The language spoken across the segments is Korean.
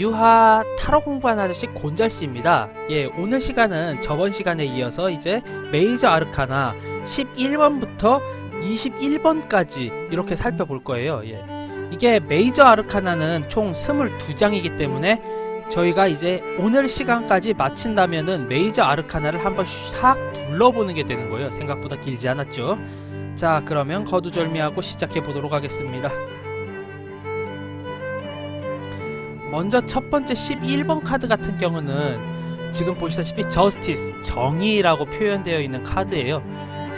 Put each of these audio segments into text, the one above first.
유하 타로 공부하는 아저씨 곤잘씨입니다. 예, 오늘 시간은 저번 시간에 이어서 이제 메이저 아르카나 11번부터 21번까지 이렇게 살펴볼 거예요. 예. 이게 메이저 아르카나는 총 22장이기 때문에 저희가 이제 오늘 시간까지 마친다면은 메이저 아르카나를 한번 싹 둘러보는 게 되는 거예요. 생각보다 길지 않았죠? 자, 그러면 거두절미하고 시작해 보도록 하겠습니다. 먼저 첫 번째 11번 카드 같은 경우는 지금 보시다시피 저스티스, 정의라고 표현되어 있는 카드예요.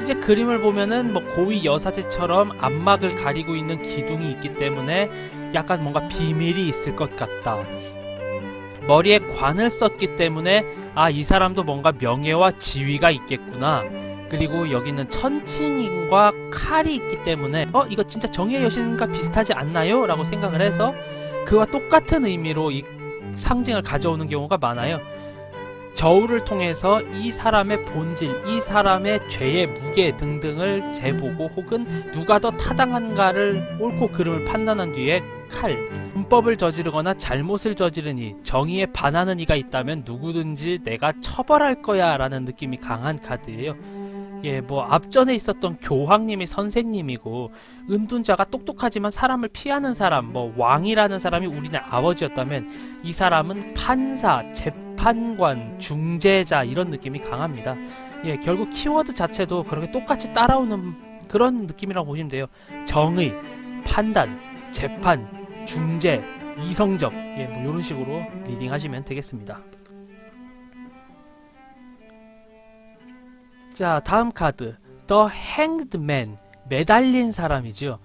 이제 그림을 보면은 뭐 고위 여사제처럼 안막을 가리고 있는 기둥이 있기 때문에 약간 뭔가 비밀이 있을 것 같다. 머리에 관을 썼기 때문에 아, 이 사람도 뭔가 명예와 지위가 있겠구나. 그리고 여기는 천칭인과 칼이 있기 때문에 이거 진짜 정의의 여신과 비슷하지 않나요? 라고 생각을 해서 그와 똑같은 의미로 이 상징을 가져오는 경우가 많아요. 저울을 통해서 이 사람의 본질, 이 사람의 죄의 무게 등등을 재보고 혹은 누가 더 타당한가를 옳고 그름을 판단한 뒤에 칼, 문법을 저지르거나 잘못을 저지르니 정의에 반하는 이가 있다면 누구든지 내가 처벌할 거야 라는 느낌이 강한 카드예요. 예, 뭐 앞전에 있었던 교황님이 선생님이고 은둔자가 똑똑하지만 사람을 피하는 사람, 뭐 왕이라는 사람이 우리네 아버지였다면 이 사람은 판사, 재판관, 중재자 이런 느낌이 강합니다. 예, 결국 키워드 자체도 그렇게 똑같이 따라오는 그런 느낌이라고 보시면 돼요. 정의, 판단, 재판, 중재, 이성적, 예, 뭐 이런 식으로 리딩하시면 되겠습니다. 자, 다음 카드 The Hanged Man, 매달린 사람이죠.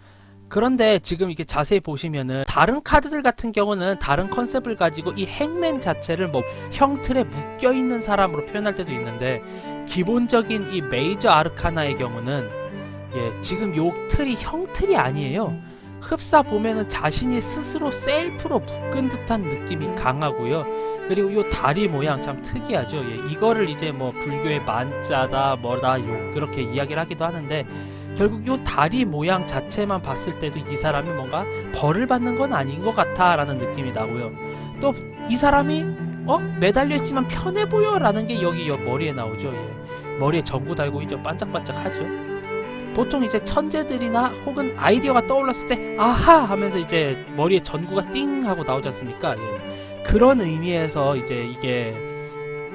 그런데 지금 이게 자세히 보시면은 다른 카드들 같은 경우는 다른 컨셉을 가지고 이 행맨 자체를 뭐 형틀에 묶여있는 사람으로 표현할 때도 있는데 기본적인 이 메이저 아르카나의 경우는 예, 지금 요 틀이 형틀이 아니에요. 흡사 보면은 자신이 스스로 셀프로 묶은 듯한 느낌이 강하고요. 그리고 요 다리 모양 참 특이하죠. 예, 이거를 이제 뭐 불교의 만자다 뭐다 요 그렇게 이야기를 하기도 하는데 결국 요 다리 모양 자체만 봤을 때도 이 사람이 뭔가 벌을 받는 건 아닌 것 같아 라는 느낌이 나고요. 또 이 사람이 매달려 있지만 편해 보여 라는 게 여기 머리에 나오죠. 예, 머리에 전구 달고 있죠. 반짝반짝 하죠. 보통 이제 천재들이나 혹은 아이디어가 떠올랐을 때 아하 하면서 이제 머리에 전구가 띵 하고 나오지 않습니까? 예. 그런 의미에서 이제 이게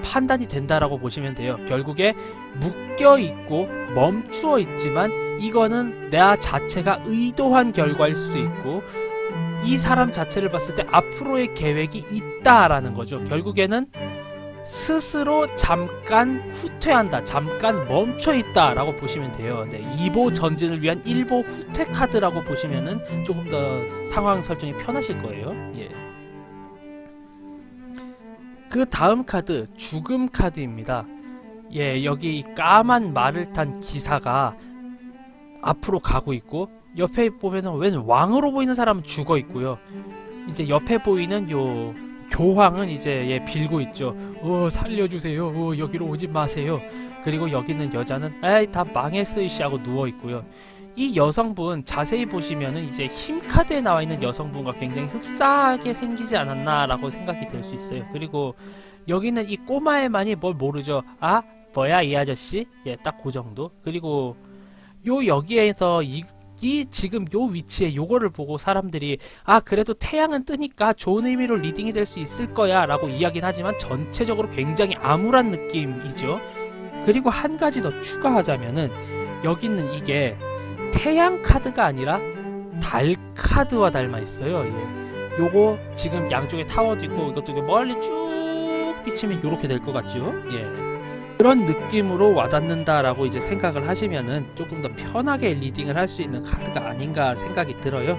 판단이 된다라고 보시면 돼요. 결국에 묶여 있고 멈추어 있지만 이거는 나 자체가 의도한 결과일 수도 있고 이 사람 자체를 봤을 때 앞으로의 계획이 있다라는 거죠. 결국에는 스스로 잠깐 후퇴한다, 잠깐 멈춰있다 라고 보시면 돼요. 네, 2보 전진을 위한 1보 후퇴 카드라고 보시면은 조금 더 상황 설정이 편하실 거예요. 예. 그 다음 카드 죽음 카드입니다. 예, 여기 이 까만 말을 탄 기사가 앞으로 가고 있고 옆에 보면은 웬 왕으로 보이는 사람은 죽어 있고요. 이제 옆에 보이는 요 교황은 이제 예, 빌고 있죠. 살려주세요. 여기로 오지 마세요. 그리고 여기 있는 여자는 에이 다 망했어 이씨 하고 누워 있고요. 이 여성분 자세히 보시면은 이제 힘 카드에 나와 있는 여성분과 굉장히 흡사하게 생기지 않았나라고 생각이 될 수 있어요. 그리고 여기는 이 꼬마애만이 뭘 모르죠. 아 뭐야 이 아저씨? 예, 딱 그 정도. 그리고 여기에서 이 지금 요 위치에 요거를 보고 사람들이 아 그래도 태양은 뜨니까 좋은 의미로 리딩이 될 수 있을 거야 라고 이야기는 하지만 전체적으로 굉장히 암울한 느낌이죠. 그리고 한 가지 더 추가하자면은 여기 있는 이게 태양 카드가 아니라 달 카드와 닮아 있어요. 예. 요거 지금 양쪽에 타워도 있고 이것도 멀리 쭉 비치면 요렇게 될 것 같죠. 예. 그런 느낌으로 와닿는다라고 이제 생각을 하시면은 조금 더 편하게 리딩을 할 수 있는 카드가 아닌가 생각이 들어요.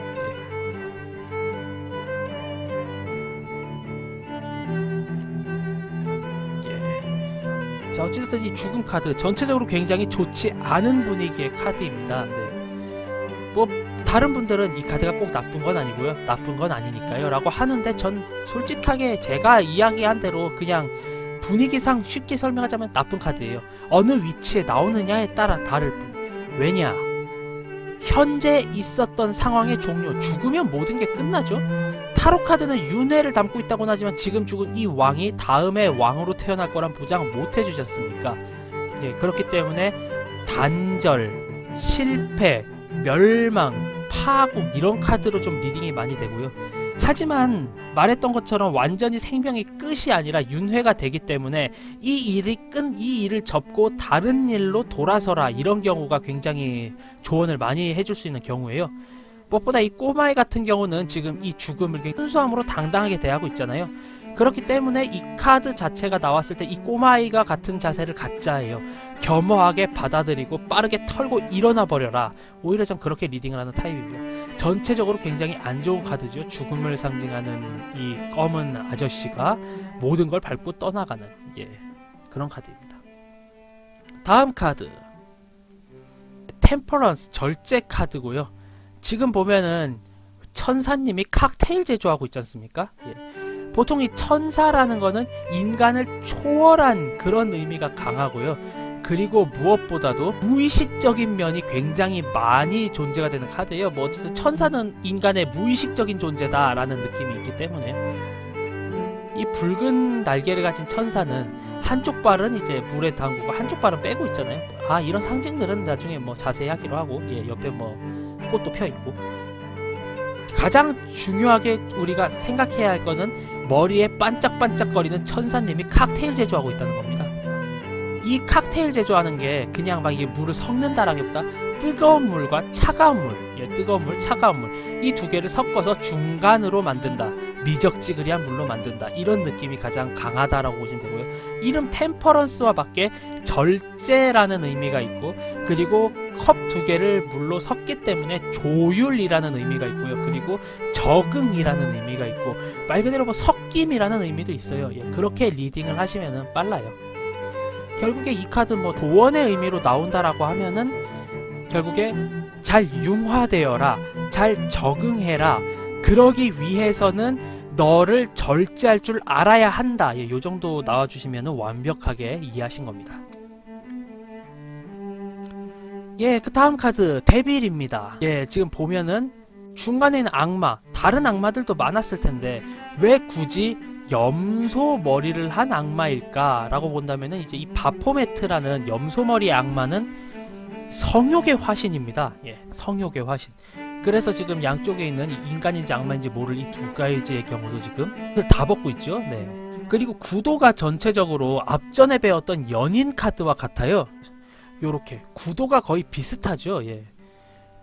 예. 자, 어찌됐든 이 죽음 카드 전체적으로 굉장히 좋지 않은 분위기의 카드입니다. 네. 뭐 다른 분들은 이 카드가 꼭 나쁜 건 아니고요, 나쁜 건 아니니까요 라고 하는데 전 솔직하게 제가 이야기한 대로 그냥 분위기상 쉽게 설명하자면 나쁜 카드예요. 어느 위치에 나오느냐에 따라 다를 뿐. 왜냐? 현재 있었던 상황의 종료, 죽으면 모든 게 끝나죠. 타로 카드는 윤회를 담고 있다고는 하지만 지금 죽은 이 왕이 다음에 왕으로 태어날 거란 보장 못 해주지 않습니까? 예, 그렇기 때문에 단절, 실패, 멸망, 파국 이런 카드로 좀 리딩이 많이 되고요. 하지만 말했던 것처럼 완전히 생명이 끝이 아니라 윤회가 되기 때문에 이 일을 접고 다른 일로 돌아서라, 이런 경우가 굉장히 조언을 많이 해줄 수 있는 경우예요. 무엇보다 이 꼬마이 같은 경우는 지금 이 죽음을 순수함으로 당당하게 대하고 있잖아요. 그렇기 때문에 이 카드 자체가 나왔을 때 이 꼬마아이가 같은 자세를 갖자예요. 겸허하게 받아들이고 빠르게 털고 일어나 버려라. 오히려 전 그렇게 리딩을 하는 타입입니다. 전체적으로 굉장히 안 좋은 카드죠. 죽음을 상징하는 이 검은 아저씨가 모든 걸 밟고 떠나가는, 예, 그런 카드입니다. 다음 카드 템퍼런스, 절제 카드고요. 지금 보면은 천사님이 칵테일 제조하고 있지 않습니까? 예. 보통 이 천사라는 거는 인간을 초월한 그런 의미가 강하고요. 그리고 무엇보다도 무의식적인 면이 굉장히 많이 존재가 되는 카드예요. 뭐 어쨌든 천사는 인간의 무의식적인 존재다라는 느낌이 있기 때문에 이 붉은 날개를 가진 천사는 한쪽 발은 이제 물에 담그고 한쪽 발은 빼고 있잖아요. 아, 이런 상징들은 나중에 뭐 자세히 하기로 하고, 예, 옆에 뭐 꽃도 펴 있고. 가장 중요하게 우리가 생각해야 할 거는 머리에 반짝반짝거리는 천사님이 칵테일 제조하고 있다는 겁니다. 이 칵테일 제조하는 게 그냥 막 이게 물을 섞는다라기보다 뜨거운 물과 차가운 물, 예, 뜨거운 물, 차가운 물, 이 두 개를 섞어서 중간으로 만든다, 미적지근한 물로 만든다, 이런 느낌이 가장 강하다라고 보시면 되고요. 이름 템퍼런스와 밖에 절제라는 의미가 있고, 그리고 컵 두 개를 물로 섞기 때문에 조율이라는 의미가 있고요. 그리고 적응이라는 의미가 있고, 말 그대로 뭐 섞임이라는 의미도 있어요. 예, 그렇게 리딩을 하시면은 빨라요. 결국에 이 카드 뭐 도원의 의미로 나온다라고 하면은 결국에 잘 융화되어라, 잘 적응해라, 그러기 위해서는 너를 절제할 줄 알아야 한다. 예, 요 정도 나와주시면 완벽하게 이해하신 겁니다. 예, 그 다음 카드 데빌입니다. 예, 지금 보면은 중간에 있는 악마, 다른 악마들도 많았을 텐데 왜 굳이 염소 머리를 한 악마일까 라고 본다면은 이제 이 바포메트라는 염소머리의 악마는 성욕의 화신입니다. 예, 성욕의 화신. 그래서 지금 양쪽에 있는 인간인지 악마인지 모를 이 두 가지의 경우도 지금 다 벗고 있죠. 네. 그리고 구도가 전체적으로 앞전에 배웠던 연인 카드와 같아요. 요렇게 구도가 거의 비슷하죠. 예.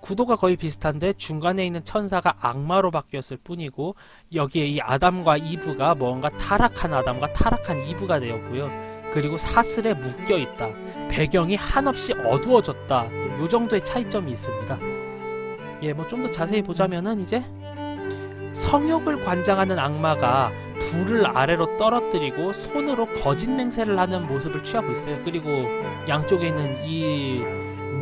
구도가 거의 비슷한데 중간에 있는 천사가 악마로 바뀌었을 뿐이고, 여기에 이 아담과 이브가 뭔가 타락한 아담과 타락한 이브가 되었고요. 그리고 사슬에 묶여 있다. 배경이 한없이 어두워졌다. 요 정도의 차이점이 있습니다. 예, 뭐 좀 더 자세히 보자면은 이제 성욕을 관장하는 악마가 불을 아래로 떨어뜨리고 손으로 거짓 맹세를 하는 모습을 취하고 있어요. 그리고 양쪽에 있는 이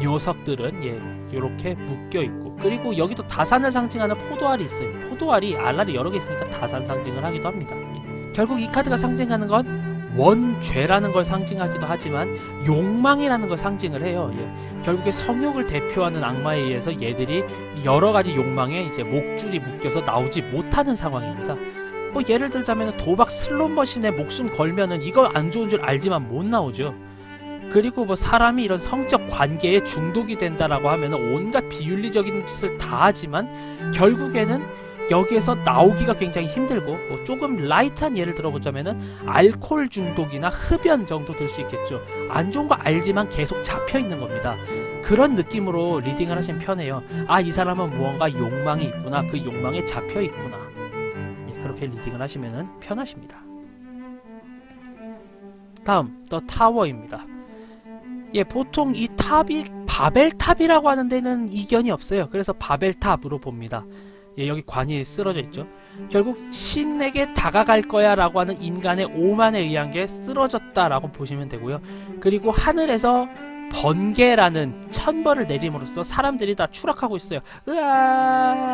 녀석들은, 예, 이렇게 묶여 있고, 그리고 여기도 다산을 상징하는 포도알이 있어요. 포도알이 알알이 여러 개 있으니까 다산 상징을 하기도 합니다. 예. 결국 이 카드가 상징하는 건 원죄라는 걸 상징하기도 하지만 욕망이라는 걸 상징을 해요. 예. 결국에 성욕을 대표하는 악마에 의해서 얘들이 여러 가지 욕망에 이제 목줄이 묶여서 나오지 못하는 상황입니다. 뭐 예를 들자면 도박 슬롯 머신에 목숨 걸면은 이거 안 좋은 줄 알지만 못 나오죠. 그리고 뭐 사람이 이런 성적 관계에 중독이 된다라고 하면 온갖 비윤리적인 짓을 다 하지만 결국에는 여기에서 나오기가 굉장히 힘들고, 뭐 조금 라이트한 예를 들어보자면은 알코올 중독이나 흡연 정도 들 수 있겠죠. 안 좋은 거 알지만 계속 잡혀 있는 겁니다. 그런 느낌으로 리딩을 하시면 편해요. 아, 이 사람은 무언가 욕망이 있구나, 그 욕망에 잡혀 있구나. 예, 그렇게 리딩을 하시면은 편하십니다. 다음 더 타워입니다. 예, 보통 이 탑이 바벨탑이라고 하는 데는 이견이 없어요. 그래서 바벨탑으로 봅니다. 예, 여기 관이 쓰러져 있죠. 결국 신에게 다가갈 거야 라고 하는 인간의 오만에 의한 게 쓰러졌다라고 보시면 되고요. 그리고 하늘에서 번개라는 천벌을 내림으로써 사람들이 다 추락하고 있어요. 으아!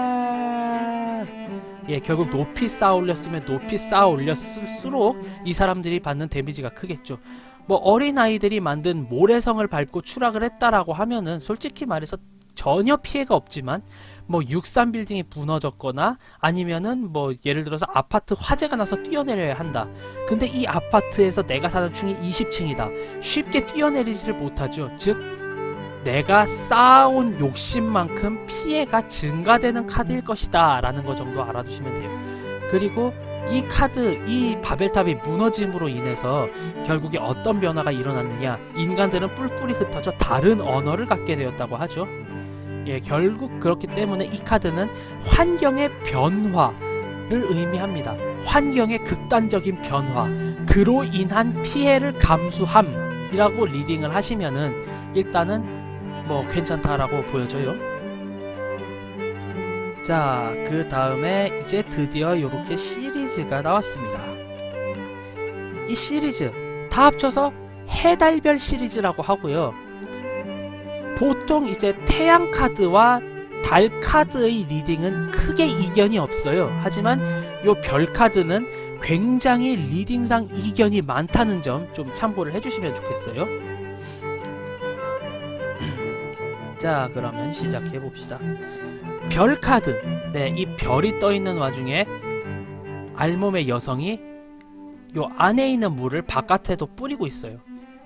예, 결국 높이 쌓아 올렸으면 높이 쌓아 올렸을수록 이 사람들이 받는 데미지가 크겠죠. 뭐 어린아이들이 만든 모래성을 밟고 추락을 했다라고 하면은 솔직히 말해서 전혀 피해가 없지만 뭐 63 빌딩이 무너졌거나 아니면은 뭐 예를 들어서 아파트 화재가 나서 뛰어내려야 한다. 근데 이 아파트에서 내가 사는 층이 20층이다. 쉽게 뛰어내리지를 못하죠. 즉 내가 쌓아온 욕심만큼 피해가 증가되는 카드일 것이다 라는 거 정도 알아두시면 돼요. 그리고 이 카드, 이 바벨탑이 무너짐으로 인해서 결국에 어떤 변화가 일어났느냐, 인간들은 뿔뿔이 흩어져 다른 언어를 갖게 되었다고 하죠. 예, 결국 그렇기 때문에 이 카드는 환경의 변화를 의미합니다. 환경의 극단적인 변화, 그로 인한 피해를 감수함이라고 리딩을 하시면은 일단은 뭐 괜찮다라고 보여져요. 자, 그 다음에 이제 드디어 이렇게 시리즈가 나왔습니다. 이 시리즈 다 합쳐서 해달별 시리즈라고 하고요. 보통 이제 태양 카드와 달 카드의 리딩은 크게 이견이 없어요. 하지만 요 별 카드는 굉장히 리딩상 이견이 많다는 점 좀 참고를 해주시면 좋겠어요. 자, 그러면 시작해 봅시다. 별 카드. 네, 이 별이 떠 있는 와중에 알몸의 여성이 요 안에 있는 물을 바깥에도 뿌리고 있어요.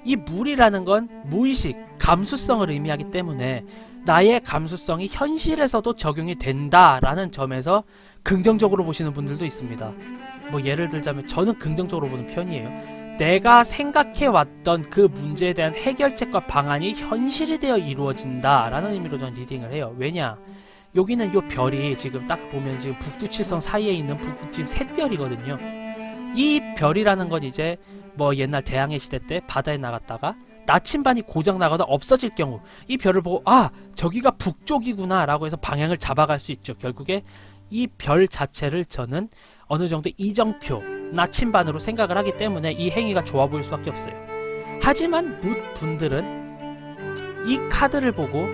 이 물이라는 건 무의식, 감수성을 의미하기 때문에 나의 감수성이 현실에서도 적용이 된다라는 점에서 긍정적으로 보시는 분들도 있습니다. 뭐 예를 들자면 저는 긍정적으로 보는 편이에요. 내가 생각해왔던 그 문제에 대한 해결책과 방안이 현실이 되어 이루어진다라는 의미로 저는 리딩을 해요. 왜냐? 여기는 요 별이 지금 딱 보면 지금 북두칠성 사이에 있는 북극진 샛별이거든요. 이 별이라는 건 이제 뭐 옛날 대항해 시대 때 바다에 나갔다가 나침반이 고장 나거나 없어질 경우 이 별을 보고 아, 저기가 북쪽이구나 라고 해서 방향을 잡아갈 수 있죠. 결국에 이 별 자체를 저는 어느 정도 이정표, 나침반으로 생각을 하기 때문에 이 행위가 좋아 보일 수밖에 없어요. 하지만 분들은 이 카드를 보고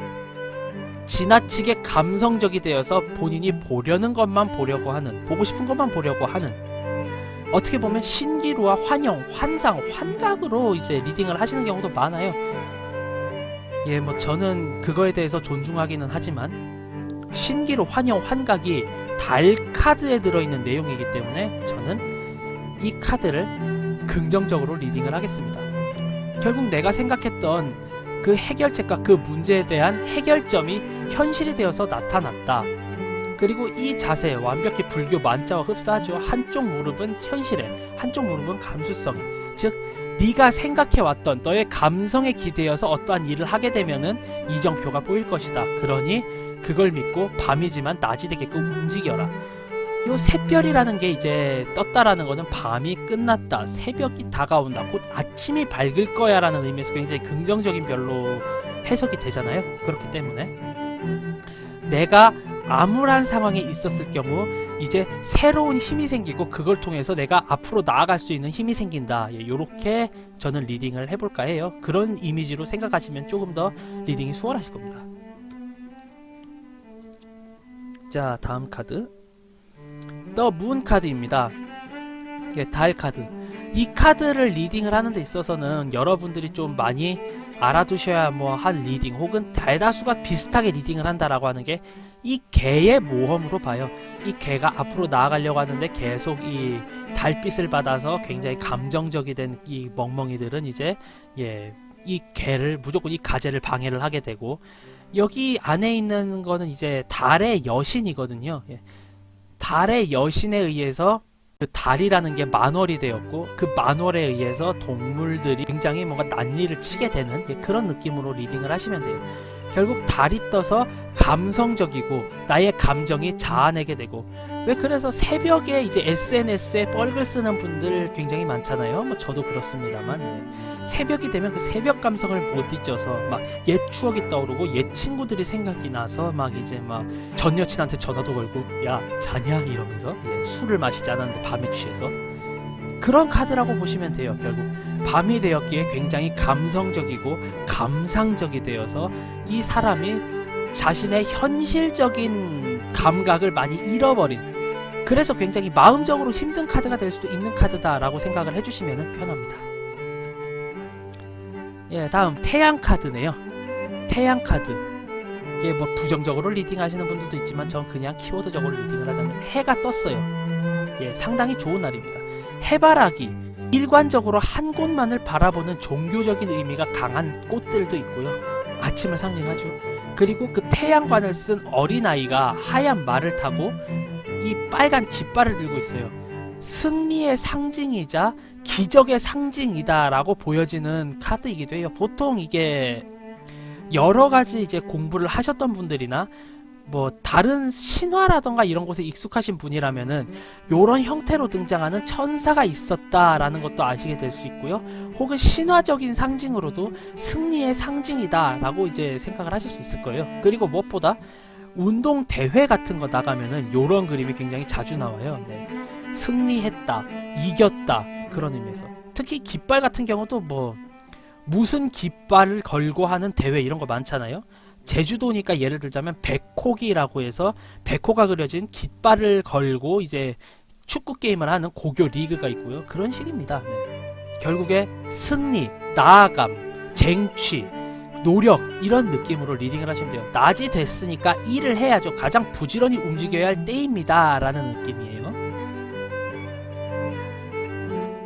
지나치게 감성적이 되어서 본인이 보려는 것만 보려고 하는, 보고 싶은 것만 보려고 하는, 어떻게 보면 신기루와 환영, 환상, 환각으로 이제 리딩을 하시는 경우도 많아요. 예, 뭐 저는 그거에 대해서 존중하기는 하지만 신기루, 환영, 환각이 달 카드에 들어있는 내용이기 때문에 저는 이 카드를 긍정적으로 리딩을 하겠습니다. 결국 내가 생각했던 그 해결책과 그 문제에 대한 해결점이 현실이 되어서 나타났다. 그리고 이 자세 완벽히 불교 만자와 흡사하죠. 한쪽 무릎은 현실에, 한쪽 무릎은 감수성에. 즉 네가 생각해왔던 너의 감성에 기대어서 어떠한 일을 하게 되면은 이정표가 보일 것이다. 그러니 그걸 믿고 밤이지만 낮이 되게끔 움직여라. 요 샛별이라는 게 이제 떴다라는 거는 밤이 끝났다, 새벽이 다가온다, 곧 아침이 밝을 거야 라는 의미에서 굉장히 긍정적인 별로 해석이 되잖아요. 그렇기 때문에 내가 암울한 상황에 있었을 경우 이제 새로운 힘이 생기고 그걸 통해서 내가 앞으로 나아갈 수 있는 힘이 생긴다. 예, 요렇게 저는 리딩을 해볼까 해요. 그런 이미지로 생각하시면 조금 더 리딩이 수월하실 겁니다. 자, 다음 카드 더 문 카드입니다. 예, 달 카드. 이 카드를 리딩을 하는 데 있어서는 여러분들이 좀 많이 알아두셔야 뭐 한 리딩 혹은 대다수가 비슷하게 리딩을 한다라고 하는 게 이 개의 모험으로 봐요. 이 개가 앞으로 나아가려고 하는데 계속 이 달빛을 받아서 굉장히 감정적이 된 이 멍멍이들은 이제 이 개를 무조건 이 가재를 방해를 하게 되고, 여기 안에 있는 거는 이제 달의 여신이거든요. 예. 달의 여신에 의해서 그 달이라는 게 만월이 되었고 그 만월에 의해서 동물들이 굉장히 뭔가 난리를 치게 되는 그런 느낌으로 리딩을 하시면 돼요. 결국 달이 떠서 감성적이고 나의 감정이 자아내게 되고, 왜 그래서 새벽에 이제 SNS에 뻘글 쓰는 분들 굉장히 많잖아요. 뭐 저도 그렇습니다만 새벽이 되면 그 새벽 감성을 못 잊어서 막 옛 추억이 떠오르고 옛 친구들이 생각이 나서 막 이제 막 전 여친한테 전화도 걸고 야 자냐 이러면서 술을 마시지 않았는데 밤에 취해서 그런 카드라고 보시면 돼요. 결국 밤이 되었기에 굉장히 감성적이고 감상적이 되어서 이 사람이 자신의 현실적인 감각을 많이 잃어버린, 그래서 굉장히 마음적으로 힘든 카드가 될 수도 있는 카드다라고 생각을 해주시면 편합니다. 예, 다음 태양 카드네요. 태양 카드. 이게 뭐 부정적으로 리딩 하시는 분들도 있지만 전 그냥 키워드적으로 리딩을 하자면 해가 떴어요. 예, 상당히 좋은 날입니다. 해바라기, 일관적으로 한 곳만을 바라보는 종교적인 의미가 강한 꽃들도 있고요. 아침을 상징하죠. 그리고 그 태양관을 쓴 어린아이가 하얀 말을 타고 이 빨간 깃발을 들고 있어요. 승리의 상징이자 기적의 상징이다 라고 보여지는 카드이기도 해요. 보통 이게 여러가지 이제 공부를 하셨던 분들이나 뭐 다른 신화라던가 이런 곳에 익숙하신 분이라면은 요런 형태로 등장하는 천사가 있었다라는 것도 아시게 될 수 있고요. 혹은 신화적인 상징으로도 승리의 상징이다 라고 이제 생각을 하실 수 있을 거예요. 그리고 무엇보다 운동 대회 같은 거 나가면은 요런 그림이 굉장히 자주 나와요. 네. 승리했다, 이겼다, 그런 의미에서. 특히 깃발 같은 경우도 뭐 무슨 깃발을 걸고 하는 대회 이런 거 많잖아요. 제주도니까 예를 들자면 백호기라고 해서 백호가 그려진 깃발을 걸고 이제 축구 게임을 하는 고교 리그가 있고요. 그런 식입니다. 네. 결국에 승리, 나아감, 쟁취, 노력 이런 느낌으로 리딩을 하시면 돼요. 낮이 됐으니까 일을 해야죠. 가장 부지런히 움직여야 할 때입니다 라는 느낌이에요.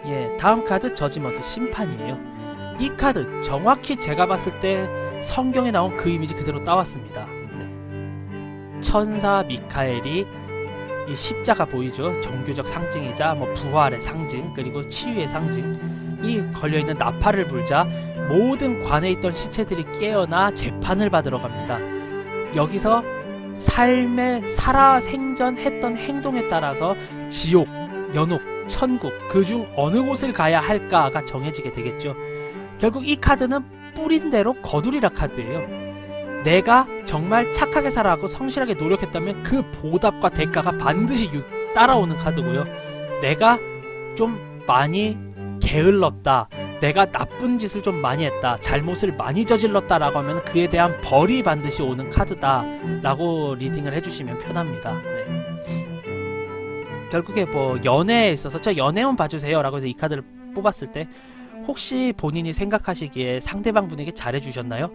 예, 다음 카드 저지먼트 심판이에요. 이 카드 정확히 제가 봤을 때 성경에 나온 그 이미지 그대로 따왔습니다. 네. 천사 미카엘이 이 십자가 보이죠? 종교적 상징이자 뭐 부활의 상징 그리고 치유의 상징. 이 걸려있는 나팔을 불자 모든 관에 있던 시체들이 깨어나 재판을 받으러 갑니다. 여기서 삶의 살아생전했던 행동에 따라서 지옥, 연옥, 천국 그중 어느 곳을 가야 할까가 정해지게 되겠죠. 결국 이 카드는 뿌린 대로 거두리라 카드예요. 내가 정말 착하게 살아가고 성실하게 노력했다면 그 보답과 대가가 반드시 따라오는 카드고요. 내가 좀 많이 게을렀다, 내가 나쁜 짓을 좀 많이 했다, 잘못을 많이 저질렀다 라고 하면 그에 대한 벌이 반드시 오는 카드다 라고 리딩을 해주시면 편합니다. 네. 결국에 뭐 연애에 있어서 저 연애운 봐주세요 라고 해서 이 카드를 뽑았을 때 혹시 본인이 생각하시기에 상대방 분에게 잘해주셨나요?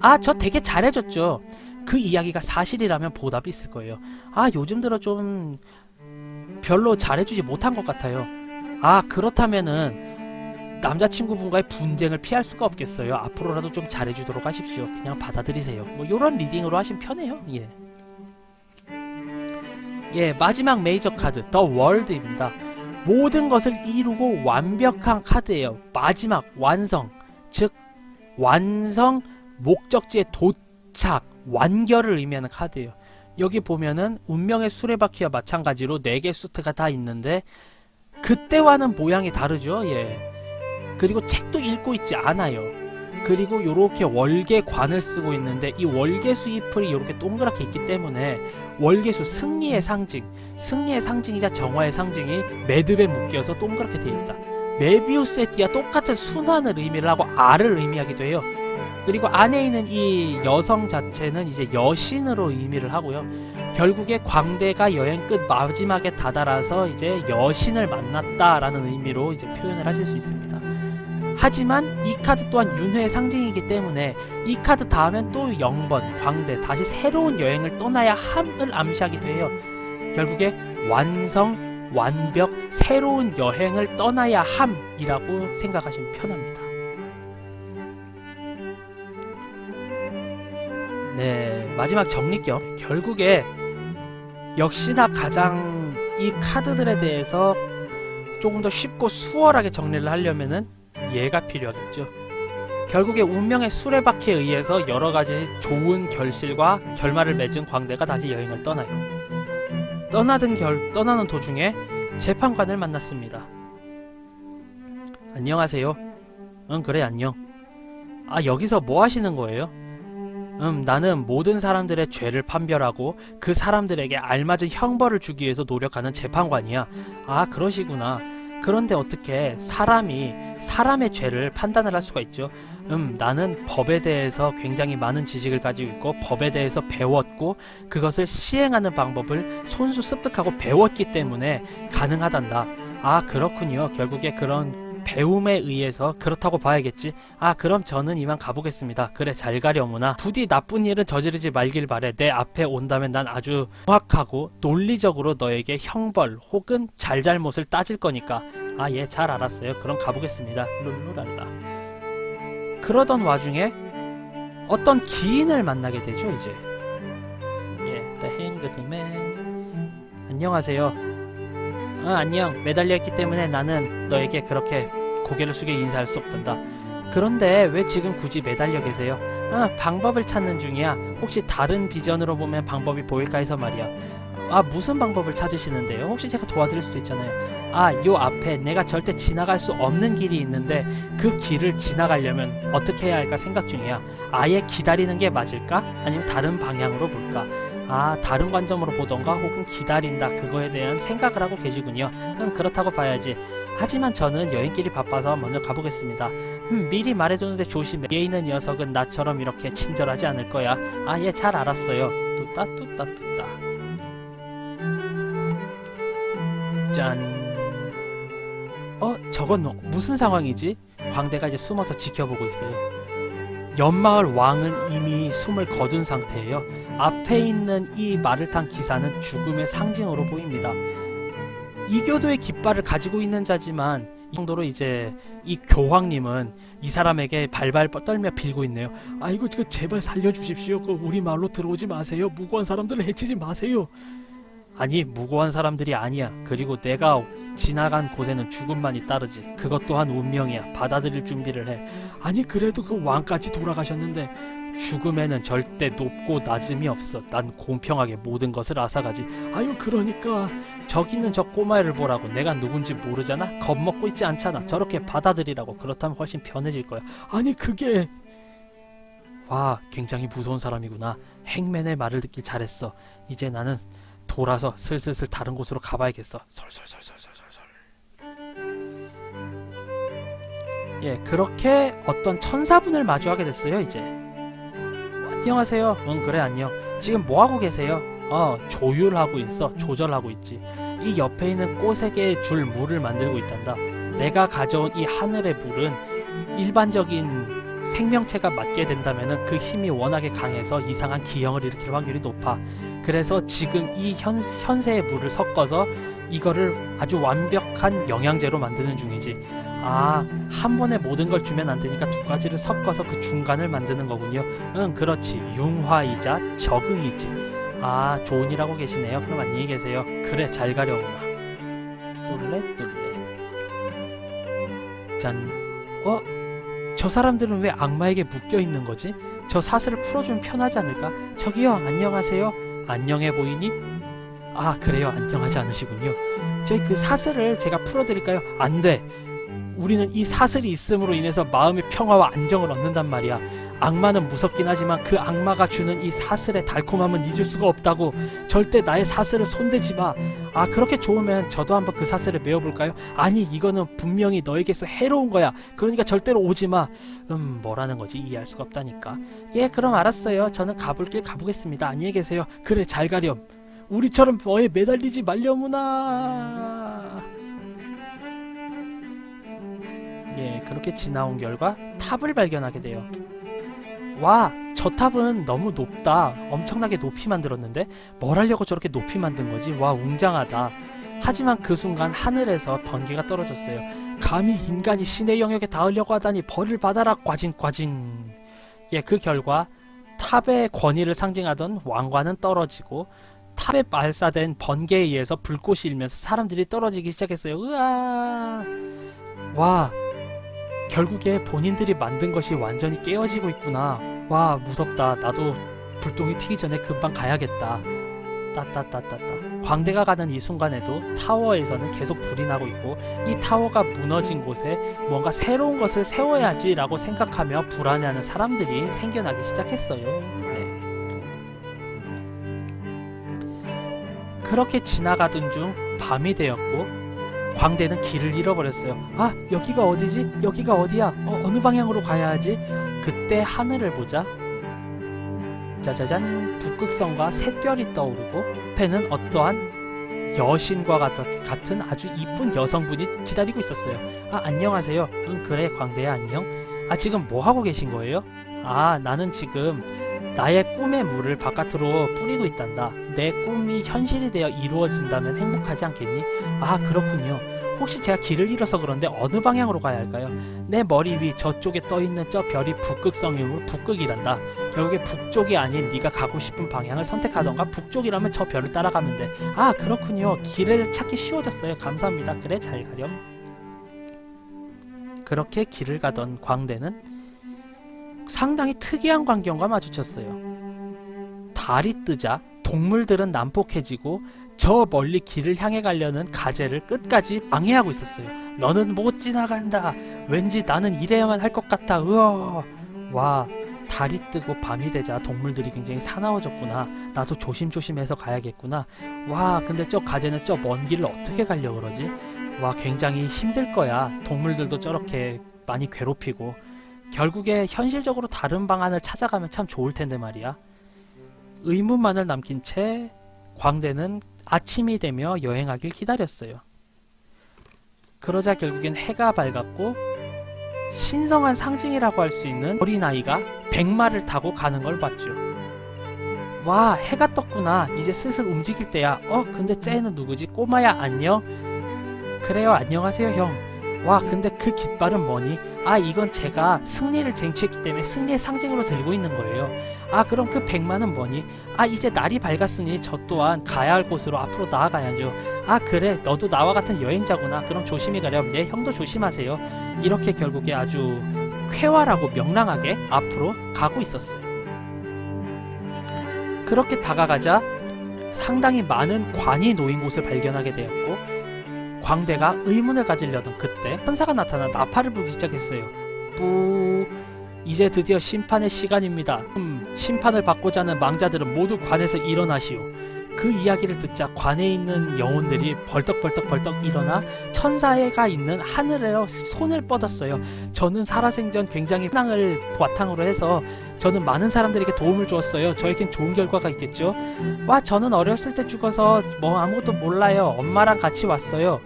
아, 저 되게 잘해줬죠. 그 이야기가 사실이라면 보답이 있을 거예요. 아, 요즘 들어 좀 별로 잘해주지 못한 것 같아요. 아, 그렇다면은 남자친구분과의 분쟁을 피할 수가 없겠어요. 앞으로라도 좀 잘해주도록 하십시오. 그냥 받아들이세요. 뭐 요런 리딩으로 하시면 편해요. 예. 예, 마지막 메이저 카드 더 월드입니다. 모든 것을 이루고 완벽한 카드예요. 마지막 완성, 즉 완성, 목적지에 도착, 완결을 의미하는 카드예요. 여기 보면은 운명의 수레바퀴와 마찬가지로 4개 수트가 다 있는데 그때와는 모양이 다르죠. 예. 그리고 책도 읽고 있지 않아요. 그리고 요렇게 월계관을 쓰고 있는데 이 월계수 잎이 요렇게 동그랗게 있기 때문에 월계수 승리의 상징, 승리의 상징이자 정화의 상징이 매듭에 묶여서 동그랗게 되어 있다. 메비우스의 띠와 똑같은 순환을 의미를 하고 알을 의미하기도 해요. 그리고 안에 있는 이 여성 자체는 이제 여신으로 의미를 하고요. 결국에 광대가 여행 끝 마지막에 다다라서 이제 여신을 만났다라는 의미로 이제 표현을 하실 수 있습니다. 하지만 이 카드 또한 윤회의 상징이기 때문에 이 카드 다음엔 또 0번 광대 다시 새로운 여행을 떠나야 함을 암시하기도 해요. 결국에 완성, 완벽, 새로운 여행을 떠나야 함이라고 생각하시면 편합니다. 네, 마지막 정리겸. 결국에 역시나 가장 이 카드들에 대해서 조금 더 쉽고 수월하게 정리를 하려면은 얘가 필요하겠죠. 결국에 운명의 수레바퀴에 의해서 여러가지 좋은 결실과 결말을 맺은 광대가 다시 여행을 떠나요. 떠나는 도중에 재판관을 만났습니다. 안녕하세요. 응, 그래, 안녕. 아, 여기서 뭐 하시는 거예요? 나는 모든 사람들의 죄를 판별하고 그 사람들에게 알맞은 형벌을 주기 위해서 노력하는 재판관이야. 아, 그러시구나. 그런데 어떻게 사람이 사람의 죄를 판단을 할 수가 있죠? 나는 법에 대해서 굉장히 많은 지식을 가지고 있고 법에 대해서 배웠고 그것을 시행하는 방법을 손수 습득하고 배웠기 때문에 가능하단다. 아, 그렇군요. 결국에 그런 배움에 의해서 그렇다고 봐야겠지. 아, 그럼 저는 이만 가보겠습니다. 그래, 잘 가려무나. 부디 나쁜 일은 저지르지 말길 바래. 내 앞에 온다면 난 아주 정확하고 논리적으로 너에게 형벌 혹은 잘잘못을 따질 거니까. 아, 예, 잘 알았어요. 그럼 가보겠습니다. 룰루랄라. 그러던 와중에 어떤 기인을 만나게 되죠. 이제 The Hanged Man. 안녕하세요. 안녕. 매달려있기 때문에 나는 너에게 그렇게 고개를 숙여 인사할 수 없단다. 그런데 왜 지금 굳이 매달려 계세요? 방법을 찾는 중이야. 혹시 다른 비전으로 보면 방법이 보일까 해서 말이야. 무슨 방법을 찾으시는데요? 혹시 제가 도와드릴 수도 있잖아요. 요 앞에 내가 절대 지나갈 수 없는 길이 있는데 그 길을 지나가려면 어떻게 해야 할까 생각 중이야. 아예 기다리는 게 맞을까? 아니면 다른 방향으로 볼까? 다른 관점으로 보던가 혹은 기다린다, 그거에 대한 생각을 하고 계시군요. 그렇다고 봐야지. 하지만 저는 여행길이 바빠서 먼저 가보겠습니다. 미리 말해줬는데 조심해. 위에 있는 녀석은 나처럼 이렇게 친절하지 않을 거야. 예, 잘 알았어요. 뚜따 뚜따 뚜따. 짠. 저건 무슨 상황이지? 광대가 이제 숨어서 지켜보고 있어요. 연마을 왕은 이미 숨을 거둔 상태예요. 앞에 있는 이 말을 탄 기사는 죽음의 상징으로 보입니다. 이교도의 깃발을 가지고 있는 자지만 이 정도로 이제 이 교황님은 이 사람에게 발발 떨며 빌고 있네요. 이거 제발 살려주십시오. 우리 마을로 들어오지 마세요. 무고한 사람들을 해치지 마세요. 아니, 무고한 사람들이 아니야. 그리고 내가 지나간 곳에는 죽음만이 따르지. 그것 또한 운명이야. 받아들일 준비를 해. 아니, 그래도 그 왕까지 돌아가셨는데. 죽음에는 절대 높고 낮음이 없어. 난 공평하게 모든 것을 앗아가지. 그러니까 저기 있는 저 꼬마애를 보라고. 내가 누군지 모르잖아? 겁먹고 있지 않잖아. 저렇게 받아들이라고. 그렇다면 훨씬 편해질 거야. 아니, 그게... 와, 굉장히 무서운 사람이구나. 행맨의 말을 듣길 잘했어. 이제 나는 돌아서 슬슬 다른 곳으로 가봐야겠어. 설설설설설설. 예, 그렇게 어떤 천사분을 마주하게 됐어요. 이제 안녕하세요. 그래, 안녕. 지금 뭐하고 계세요? 조율하고 있어. 조절하고 있지. 이 옆에 있는 꽃에게 줄 물을 만들고 있단다. 내가 가져온 이 하늘의 물은 일반적인 생명체가 맞게 된다면 그 힘이 워낙에 강해서 이상한 기형을 일으킬 확률이 높아. 그래서 지금 이 현세의 물을 섞어서 이거를 아주 완벽한 영양제로 만드는 중이지. 한 번에 모든 걸 주면 안 되니까 두 가지를 섞어서 그 중간을 만드는 거군요. 그렇지. 융화이자 적응이지. 좋은 일 하고 계시네요. 그럼 안녕히 계세요. 그래, 잘 가려구나. 뚫레. 짠. 저 사람들은 왜 악마에게 묶여있는 거지? 저 사슬을 풀어주면 편하지 않을까? 저기요, 안녕하세요. 안녕해 보이니? 그래요, 안녕하지 않으시군요. 저희 그 사슬을 제가 풀어드릴까요? 안 돼. 우리는 이 사슬이 있음으로 인해서 마음의 평화와 안정을 얻는단 말이야. 악마는 무섭긴 하지만 그 악마가 주는 이 사슬의 달콤함은 잊을 수가 없다고. 절대 나의 사슬을 손대지 마. 그렇게 좋으면 저도 한번 그 사슬을 메어볼까요? 아니, 이거는 분명히 너에게서 해로운 거야. 그러니까 절대로 오지 마. 뭐라는 거지? 이해할 수가 없다니까. 예, 그럼 알았어요. 저는 가볼 길 가보겠습니다. 안녕히 계세요. 그래, 잘 가렴. 우리처럼 뭐에 매달리지 말려무나. 예, 그렇게 지나온 결과 탑을 발견하게 돼요. 와, 저 탑은 너무 높다. 엄청나게 높이 만들었는데 뭘 하려고 저렇게 높이 만든 거지? 와, 웅장하다. 하지만 그 순간 하늘에서 번개가 떨어졌어요. 감히 인간이 신의 영역에 닿으려고 하다니 벌을 받아라. 꽈징꽈징. 예, 그 결과 탑의 권위를 상징하던 왕관은 떨어지고 탑에 발사된 번개에 의해서 불꽃이 일면서 사람들이 떨어지기 시작했어요. 으아. 와, 결국에 본인들이 만든 것이 완전히 깨어지고 있구나. 와, 무섭다. 나도 불똥이 튀기 전에 금방 가야겠다. 따따따따따. 광대가 가는 이 순간에도 타워에서는 계속 불이 나고 있고, 이 타워가 무너진 곳에 뭔가 새로운 것을 세워야지 라고 생각하며 불안해하는 사람들이 생겨나기 시작했어요. 네. 그렇게 지나가던 중 밤이 되었고 광대는 길을 잃어버렸어요. 여기가 어디지? 여기가 어디야? 어느 방향으로 가야 하지? 그때 하늘을 보자. 짜자잔, 북극성과 샛별이 떠오르고 앞에는 어떠한 여신과 같은 아주 이쁜 여성분이 기다리고 있었어요. 아, 안녕하세요. 응, 그래, 광대야, 안녕. 아, 지금 뭐 하고 계신 거예요? 아, 나는 지금 나의 꿈의 물을 바깥으로 뿌리고 있단다. 내 꿈이 현실이 되어 이루어진다면 행복하지 않겠니? 아, 그렇군요. 혹시 제가 길을 잃어서 그런데 어느 방향으로 가야 할까요? 내 머리 위 저쪽에 떠있는 저 별이 북극성이므로 북극이란다. 결국에 북쪽이 아닌 네가 가고 싶은 방향을 선택하던가 북쪽이라면 저 별을 따라가면 돼. 아, 그렇군요. 길을 찾기 쉬워졌어요. 감사합니다. 그래, 잘 가렴. 그렇게 길을 가던 광대는 상당히 특이한 광경과 마주쳤어요. 달이 뜨자 동물들은 난폭해지고 저 멀리 길을 향해 가려는 가재를 끝까지 방해하고 있었어요. 너는 못 지나간다. 왠지 나는 이래야만 할 것 같아. 으어. 와, 달이 뜨고 밤이 되자 동물들이 굉장히 사나워졌구나. 나도 조심조심해서 가야겠구나. 와, 근데 저 가재는 저 먼 길을 어떻게 가려고 그러지? 와, 굉장히 힘들 거야. 동물들도 저렇게 많이 괴롭히고. 결국에 현실적으로 다른 방안을 찾아가면 참 좋을 텐데 말이야. 의문만을 남긴 채 광대는 아침이 되며 여행하길 기다렸어요. 그러자 결국엔 해가 밝았고 신성한 상징이라고 할 수 있는 어린아이가 백마를 타고 가는 걸 봤죠. 와, 해가 떴구나. 이제 슬슬 움직일 때야. 근데 쟤는 누구지? 꼬마야, 안녕? 그래요, 안녕하세요, 형. 와, 근데 그 깃발은 뭐니? 아, 이건 제가 승리를 쟁취했기 때문에 승리의 상징으로 들고 있는 거예요. 아, 그럼 그 백마는 뭐니? 아, 이제 날이 밝았으니 저 또한 가야 할 곳으로 앞으로 나아가야죠. 아, 그래, 너도 나와 같은 여행자구나. 그럼 조심히 가렴. 네, 형도 조심하세요. 이렇게 결국에 아주 쾌활하고 명랑하게 앞으로 가고 있었어요. 그렇게 다가가자 상당히 많은 관이 놓인 곳을 발견하게 되었고 광대가 의문을 가지려던 그때 천사가 나타나 나팔을 불기 시작했어요. 뿌... 이제 드디어 심판의 시간입니다. 심판을 받고자 하는 망자들은 모두 관에서 일어나시오. 그 이야기를 듣자 관에 있는 영혼들이 벌떡벌떡 일어나 천사가 있는 하늘에로 손을 뻗었어요. 저는 살아생전 굉장히 희망을 바탕으로 해서 저는 많은 사람들에게 도움을 주었어요. 저에겐 좋은 결과가 있겠죠. 와, 저는 어렸을 때 죽어서 뭐 아무것도 몰라요. 엄마랑 같이 왔어요.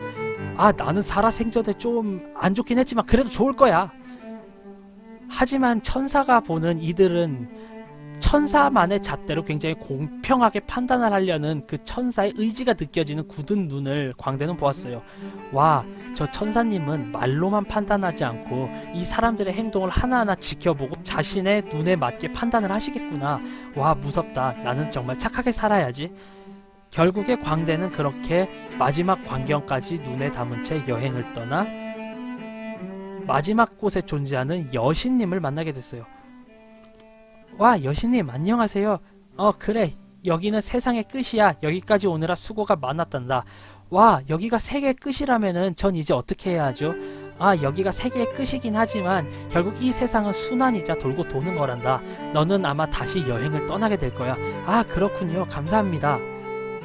아, 나는 살아생전에 좀 안 좋긴 했지만 그래도 좋을 거야. 하지만 천사가 보는 이들은 천사만의 잣대로 굉장히 공평하게 판단을 하려는 그 천사의 의지가 느껴지는 굳은 눈을 광대는 보았어요. 와, 저 천사님은 말로만 판단하지 않고 이 사람들의 행동을 하나하나 지켜보고 자신의 눈에 맞게 판단을 하시겠구나. 와, 무섭다. 나는 정말 착하게 살아야지. 결국에 광대는 그렇게 마지막 광경까지 눈에 담은 채 여행을 떠나 마지막 곳에 존재하는 여신님을 만나게 됐어요. 와, 여신님 안녕하세요. 그래, 여기는 세상의 끝이야. 여기까지 오느라 수고가 많았단다. 와, 여기가 세계의 끝이라면은 전 이제 어떻게 해야 하죠? 아, 여기가 세계의 끝이긴 하지만 결국 이 세상은 순환이자 돌고 도는 거란다. 너는 아마 다시 여행을 떠나게 될 거야. 아, 그렇군요. 감사합니다.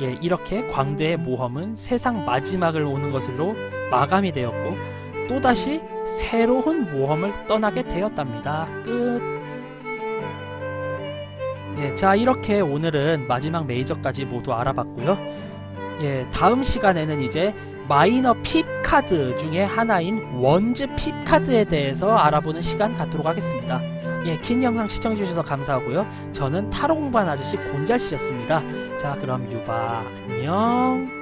예, 이렇게 광대의 모험은 세상 마지막을 오는 것으로 마감이 되었고 또다시 새로운 모험을 떠나게 되었답니다. 끝. 예, 자, 이렇게 오늘은 마지막 메이저까지 모두 알아봤고요. 예, 다음 시간에는 이제 마이너 핍 카드 중에 하나인 원즈 핍 카드에 대해서 알아보는 시간 갖도록 하겠습니다. 예, 긴 영상 시청해주셔서 감사하고요. 저는 타로 공부하는 아저씨 곤잘씨였습니다. 자, 그럼 유바 안녕.